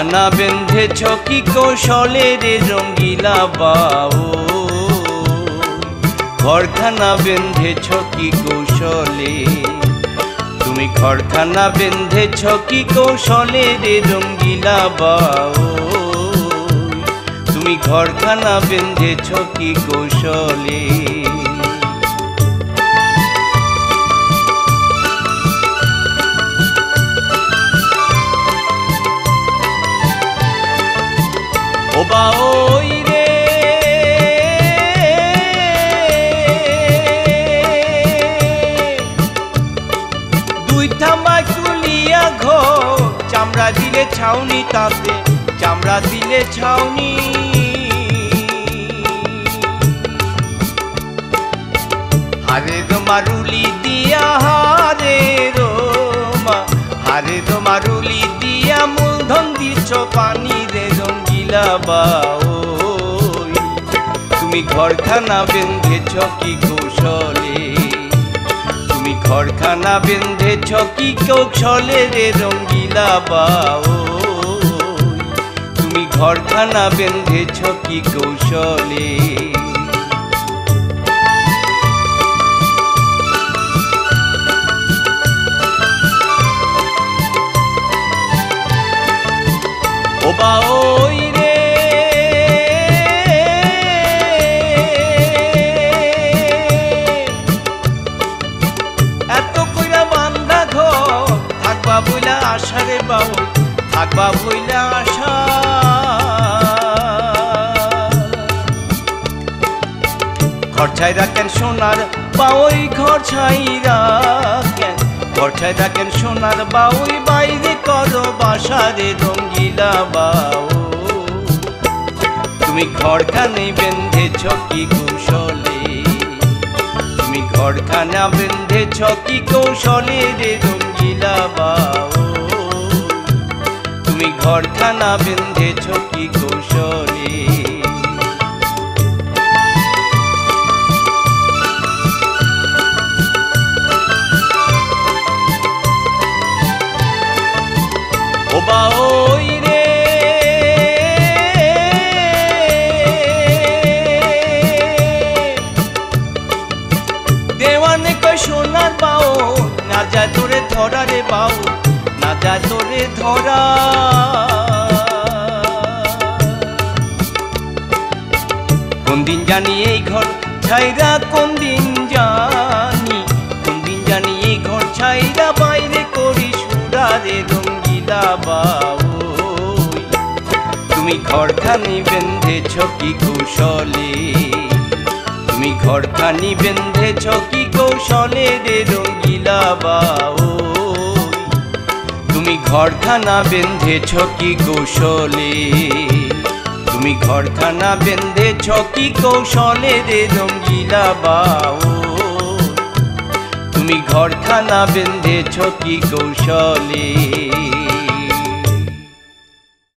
ঘরখানা বেঁধেছ কি কৌশলে রে রঙ্গিলা বাউ, ঘরখানা বেঁধেছ কি কৌশলে, তুমি ঘরখানা বেঁধেছ কি কৌশলে রে রঙ্গিলা বাউ, তুমি ঘরখানা বেঁধেছ কি কৌশলে। ও বাউই রে দুই থামা তুলিয়া ঘর, চামড়া দিলে ছাউনি তাতে, চামড়া দিলে ছাউনি, হারে মারুলি দিয়া হারে রোমা, হারে মারুলি দিয়া মূলধন দিছ পানি রে রঙ্গিলা বাউই, তুমি ঘরখানা বেঁধেছ কি কৌশলে, তুমি ঘরখানা বেঁধেছ কি কৌশলে রে রঙ্গিলা বাউই, তুমি ঘরখানা বেঁধেছ কি কৌশলে। ও বাউই রে এত কইরা বান্ধা ঘর, থাকবা বইলা আশা রে বাউই, থাকবা বইলা আশা, ঘর ছাইরা কেন সোনার বাউই, ঘর ছাইরা কেন, ঘর ছাইরা কেন সোনার বাউই, বাইরে করো বাসা রে রঙ্গিলা বাউ, তুমি ঘরখানে বেঁধেছ কি কৌশলে, তুমি ঘরখানা বেঁধেছ কি কৌশলে রে রঙ্গিলা বাউ, তুমি ঘরখানা বেঁধেছ কি কৌশলে। ও বাউই রে দেওয়ানে কয় সোনার বাউ, না যায় তোরে ধরা রে বাউ, না যায় তোরে ধরা, কোন দিন জানি এই ঘর ছাইরা, কোন দিন জানি, কোন দিন জানি এই ঘর ছাইরা, বাইরে করি সুরা রে রঙ্গিলা বাউই, তুমি ঘরখানি বেঁধেছ কি কৌশলে, তুমি ঘরখানি বেঁধেছ কি কৌশলে রে রঙ্গিলা বাউই, তুমি ঘরখানা বেঁধেছ কি কৌশলে, তুমি ঘরখানা বেঁধেছ কি কৌশলে রে রঙ্গিলা বাউই, তুমি ঘরখানা বেঁধেছ কি কৌশলে।